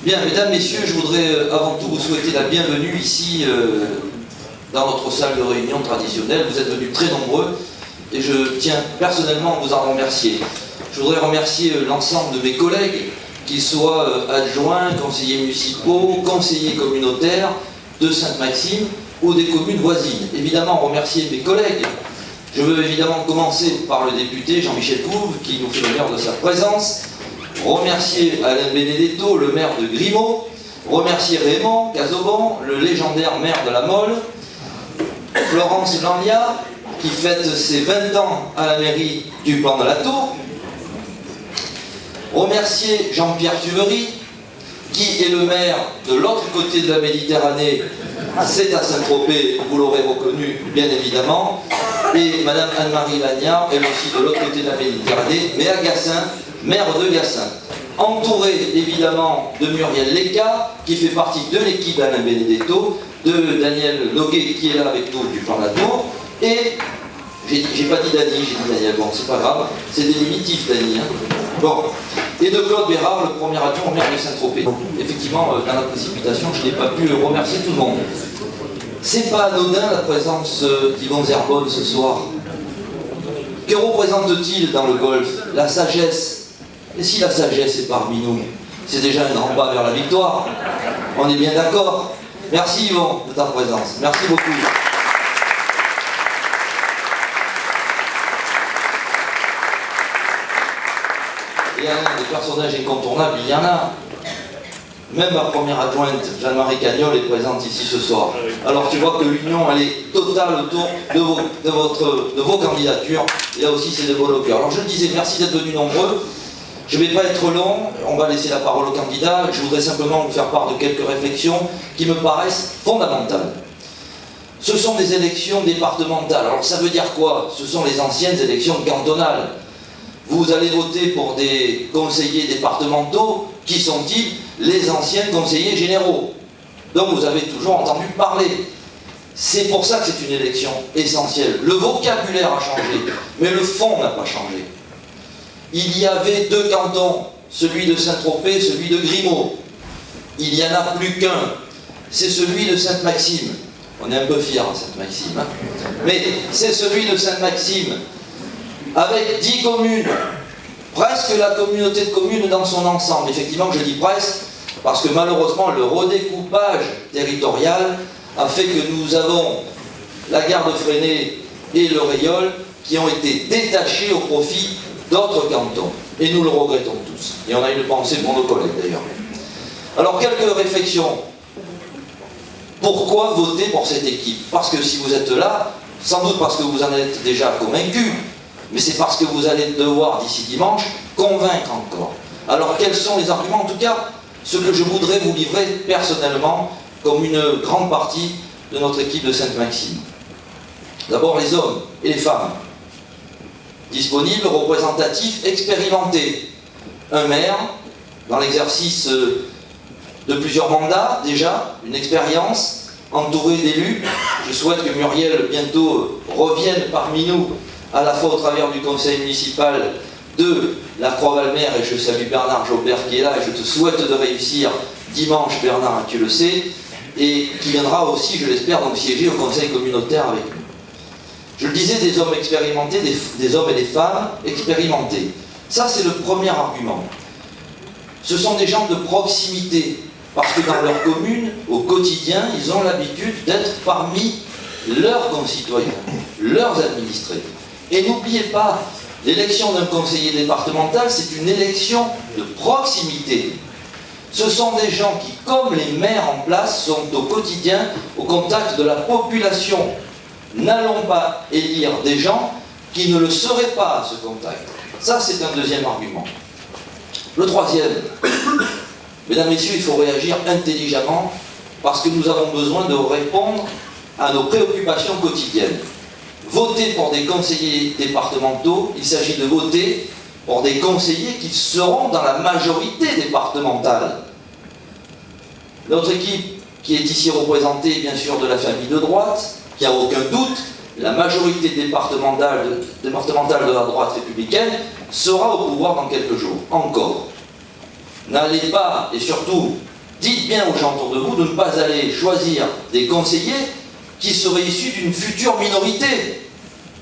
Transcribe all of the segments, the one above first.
Bien, mesdames, messieurs, je voudrais avant tout vous souhaiter la bienvenue ici dans notre salle de réunion traditionnelle. Vous êtes venus très nombreux et je tiens personnellement à vous en remercier. Je voudrais remercier l'ensemble de mes collègues, qu'ils soient adjoints, conseillers municipaux, conseillers communautaires de Sainte-Maxime ou des communes voisines. Évidemment, remercier mes collègues. Je veux évidemment commencer par le député Jean-Michel Couve, qui nous fait l'honneur de sa présence. Remercier Alain Benedetto, le maire de Grimaud. Remercier Raymond Casaubon, le légendaire maire de la Mole. Florence Landia, qui fête ses 20 ans à la mairie du Plan de la Tour. Remercier Jean-Pierre Tuvery, qui est le maire de l'autre côté de la Méditerranée, c'est à Saint-Tropez, vous l'aurez reconnu bien évidemment, et Madame Anne-Marie Lagnard, elle aussi de l'autre côté de la Méditerranée, mais à Gassin, maire de Gassin. Entouré évidemment de Muriel Leca, qui fait partie de l'équipe d'Alain Benedetto, de Daniel Loguet, qui est là avec nous du Plan de la Tour, et j'ai pas dit Dany, j'ai dit Daniel, bon c'est pas grave, c'est délimitatif Dany. Bon, et de Claude Bérard, le premier adjoint au maire de Saint-Tropez. Effectivement, dans la précipitation, je n'ai pas pu remercier tout le monde. C'est pas anodin la présence d'Yvon Zerbonne ce soir. Que représente-t-il dans le golf? La sagesse. Et si la sagesse est parmi nous, c'est déjà un grand pas vers la victoire. On est bien d'accord? Merci Yvon de ta présence. Merci beaucoup. Et un des personnages incontournables, il y en a. Même ma première adjointe, Jeanne-Marie Cagnol, est présente ici ce soir. Alors tu vois que l'union, elle est totale autour de vos candidatures. Et là aussi, c'est de vos cœurs. Alors je le disais, merci d'être venus nombreux. Je ne vais pas être long, on va laisser la parole aux candidats. Je voudrais simplement vous faire part de quelques réflexions qui me paraissent fondamentales. Ce sont des élections départementales. Alors ça veut dire quoi? Ce sont les anciennes élections cantonales. Vous allez voter pour des conseillers départementaux, qui sont-ils? Les anciens conseillers généraux. Donc vous avez toujours entendu parler. C'est pour ça que c'est une élection essentielle. Le vocabulaire a changé, mais le fond n'a pas changé. Il y avait deux cantons, celui de Saint-Tropez, celui de Grimaud. Il n'y en a plus qu'un, c'est celui de Sainte-Maxime. On est un peu fiers à Sainte-Maxime, hein, mais c'est celui de Sainte-Maxime, avec 10 communes, presque la communauté de communes dans son ensemble. Effectivement, je dis presque, parce que malheureusement, le redécoupage territorial a fait que nous avons la gare de Fresnay et le Rayol qui ont été détachés au profit d'autres cantons. Et nous le regrettons tous. Et on a une pensée pour nos collègues d'ailleurs. Alors, quelques réflexions. Pourquoi voter pour cette équipe? Parce que si vous êtes là, sans doute parce que vous en êtes déjà convaincus, mais c'est parce que vous allez devoir, d'ici dimanche, convaincre encore. Alors, quels sont les arguments? En tout cas, ce que je voudrais vous livrer personnellement, comme une grande partie de notre équipe de Sainte-Maxime. D'abord, les hommes et les femmes. Disponibles, représentatifs, expérimentés. Un maire, dans l'exercice de plusieurs mandats, déjà, une expérience, entouré d'élus. Je souhaite que Muriel, bientôt, revienne parmi nous, à la fois au travers du conseil municipal de la Croix-Valmer, et je salue Bernard Jobert qui est là, et je te souhaite de réussir dimanche, Bernard, tu le sais, et qui viendra aussi, je l'espère, donc siéger au conseil communautaire avec nous. Je le disais, des hommes expérimentés, des hommes et des femmes expérimentés. Ça, c'est le premier argument. Ce sont des gens de proximité, parce que dans leur commune, au quotidien, ils ont l'habitude d'être parmi leurs concitoyens, leurs administrés. Et n'oubliez pas, l'élection d'un conseiller départemental, c'est une élection de proximité. Ce sont des gens qui, comme les maires en place, sont au quotidien au contact de la population. N'allons pas élire des gens qui ne le seraient pas à ce contact. Ça, c'est un deuxième argument. Le troisième, mesdames, messieurs, il faut réagir intelligemment parce que nous avons besoin de répondre à nos préoccupations quotidiennes. Voter pour des conseillers départementaux, il s'agit de voter pour des conseillers qui seront dans la majorité départementale. Notre équipe, qui est ici représentée bien sûr de la famille de droite, qui a aucun doute, la majorité départementale de la droite républicaine sera au pouvoir dans quelques jours, encore. N'allez pas, et surtout, Dites bien aux gens autour de vous de ne pas aller choisir des conseillers qui seraient issus d'une future minorité.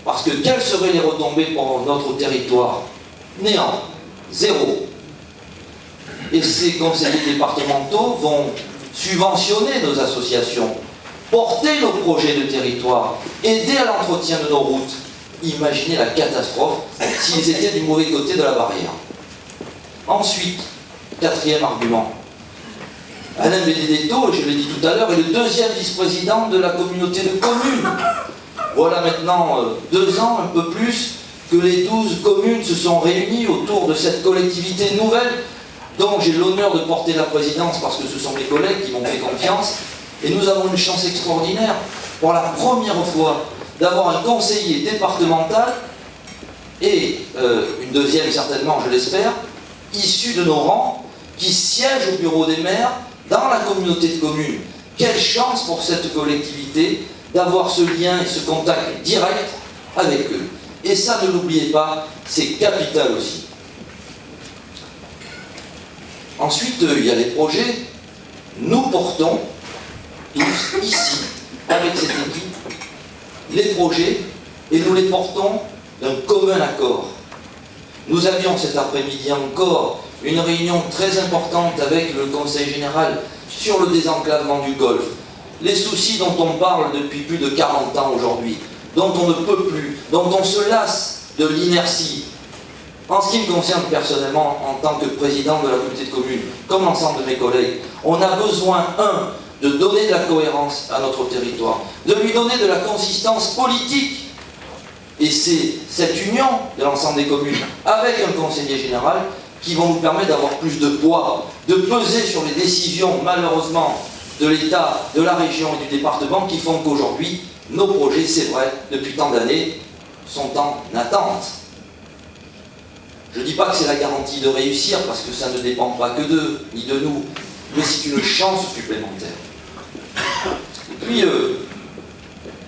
Parce que quelles seraient les retombées pour notre territoire? Néant, zéro. Et ces conseillers départementaux vont subventionner nos associations, porter nos projets de territoire, aider à l'entretien de nos routes. Imaginez la catastrophe s'ils étaient du mauvais côté de la barrière. Ensuite, quatrième argument. Alain Benedetto, je l'ai dit tout à l'heure, est le deuxième vice-président de la communauté de communes. Voilà maintenant 2 ans, un peu plus, que les 12 communes se sont réunies autour de cette collectivité nouvelle dont j'ai l'honneur de porter la présidence parce que ce sont mes collègues qui m'ont fait confiance. Et nous avons une chance extraordinaire, pour la première fois, d'avoir un conseiller départemental et une deuxième certainement, je l'espère, issu de nos rangs, qui siège au bureau des maires dans la communauté de communes. Quelle chance pour cette collectivité d'avoir ce lien et ce contact direct avec eux. Et ça, ne l'oubliez pas, c'est capital aussi. Ensuite, il y a les projets. Nous portons, tous, ici, avec cette équipe, les projets, et nous les portons d'un commun accord. Nous avions cet après-midi encore une réunion très importante avec le Conseil général sur le désenclavement du Golfe. Les soucis dont on parle depuis plus de 40 ans aujourd'hui, dont on ne peut plus, dont on se lasse de l'inertie. En ce qui me concerne personnellement, en tant que président de la communauté de communes, comme l'ensemble de mes collègues, on a besoin, de donner de la cohérence à notre territoire, de lui donner de la consistance politique. Et c'est cette union de l'ensemble des communes, avec un conseiller général, qui vont nous permettre d'avoir plus de poids, de peser sur les décisions, malheureusement, de l'État, de la région et du département, qui font qu'aujourd'hui, nos projets, c'est vrai, depuis tant d'années, sont en attente. Je ne dis pas que c'est la garantie de réussir, parce que ça ne dépend pas que d'eux, ni de nous, mais c'est une chance supplémentaire. Et puis,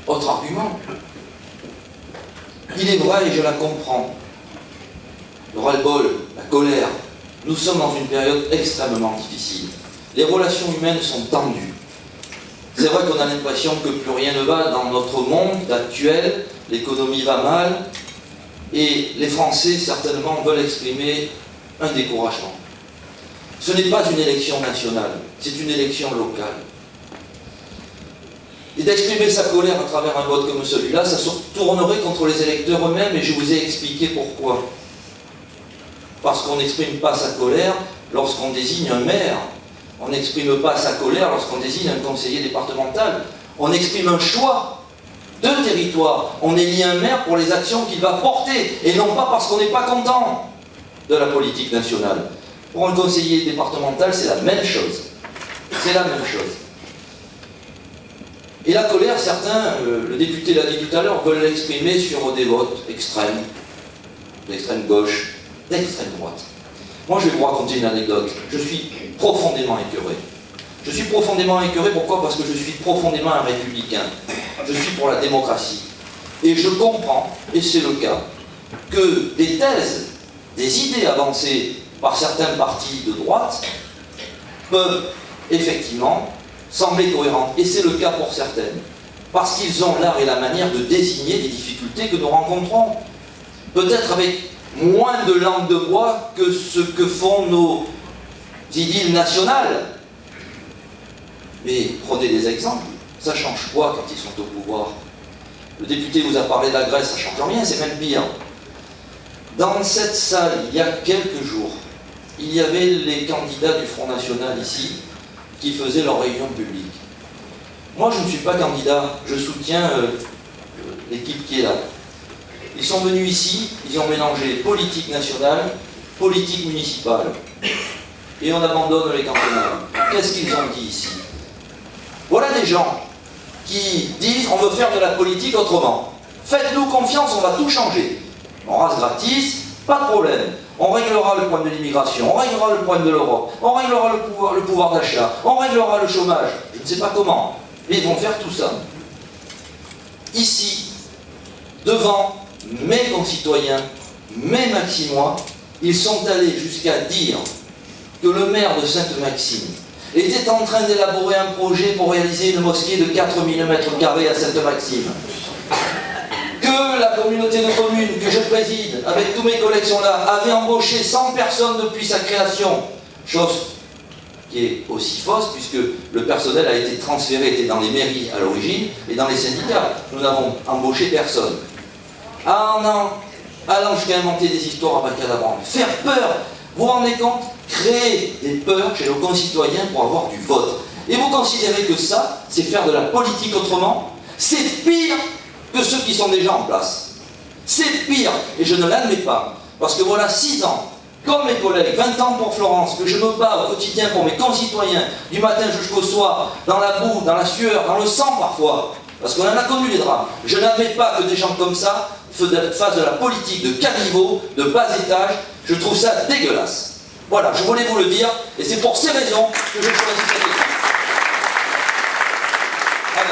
autre argument, il est vrai, et je la comprends, le ras-le-bol, la colère, nous sommes dans une période extrêmement difficile. Les relations humaines sont tendues. C'est vrai qu'on a l'impression que plus rien ne va dans notre monde actuel, l'économie va mal, et les Français, certainement, veulent exprimer un découragement. Ce n'est pas une élection nationale, c'est une élection locale. Et d'exprimer sa colère à travers un vote comme celui-là, ça se tournerait contre les électeurs eux-mêmes, et je vous ai expliqué pourquoi. Parce qu'on n'exprime pas sa colère lorsqu'on désigne un maire. On n'exprime pas sa colère lorsqu'on désigne un conseiller départemental. On exprime un choix de territoire. On élit un maire pour les actions qu'il va porter, et non pas parce qu'on n'est pas content de la politique nationale. Pour un conseiller départemental, c'est la même chose. C'est la même chose. Et la colère, certains, le député l'a dit tout à l'heure, veulent l'exprimer sur des votes extrêmes, d'extrême gauche, d'extrême droite. Moi, je vais vous raconter une anecdote. Je suis profondément écœuré. Je suis profondément écœuré, pourquoi? Parce que je suis profondément un républicain. Je suis pour la démocratie. Et je comprends, et c'est le cas, que des thèses, des idées avancées par certains partis de droite peuvent effectivement sembler cohérentes. Et c'est le cas pour certaines. Parce qu'ils ont l'art et la manière de désigner les difficultés que nous rencontrons. Peut-être avec moins de langue de bois que ce que font nos idylles nationales. Mais prenez des exemples. Ça change quoi quand ils sont au pouvoir? Le député vous a parlé de la Grèce, ça ne change rien, c'est même pire. Dans cette salle, il y a quelques jours, il y avait les candidats du Front National ici, qui faisaient leur réunion publique. Moi, je ne suis pas candidat, je soutiens l'équipe qui est là. Ils sont venus ici, ils ont mélangé politique nationale, politique municipale. Et on abandonne les cantonales. Qu'est-ce qu'ils ont dit ici? Voilà des gens qui disent on veut faire de la politique autrement. Faites-nous confiance, on va tout changer. On rase gratis, pas de problème. On réglera le problème de l'immigration, on réglera le problème de l'Europe, on réglera le pouvoir d'achat, on réglera le chômage. Je ne sais pas comment, mais ils vont faire tout ça. Ici, devant mes concitoyens, mes Maximois, ils sont allés jusqu'à dire que le maire de Sainte-Maxime était en train d'élaborer un projet pour réaliser une mosquée de 4000 m² à Sainte-Maxime. Que la communauté de communes que je préside, avec tous mes collègues sont là, avait embauché 100 personnes depuis sa création, chose qui est aussi fausse, puisque le personnel a été transféré, était dans les mairies à l'origine, et dans les syndicats. Nous n'avons embauché personne. Allant jusqu'à inventer des histoires à bacadabran, faire peur, vous vous rendez compte, créer des peurs chez nos concitoyens pour avoir du vote. Et vous considérez que ça, c'est faire de la politique autrement? C'est pire que ceux qui sont déjà en place. C'est pire, et je ne l'admets pas, parce que voilà 6 ans, comme mes collègues, 20 ans pour Florence, que je me bats au quotidien pour mes concitoyens, du matin jusqu'au soir, dans la boue, dans la sueur, dans le sang parfois, parce qu'on en a connu les drames. Je n'admets pas que des gens comme ça fassent de la politique de caniveau, de bas étage. Je trouve ça dégueulasse. Voilà, je voulais vous le dire, et c'est pour ces raisons que je choisis cette équipe. Voilà.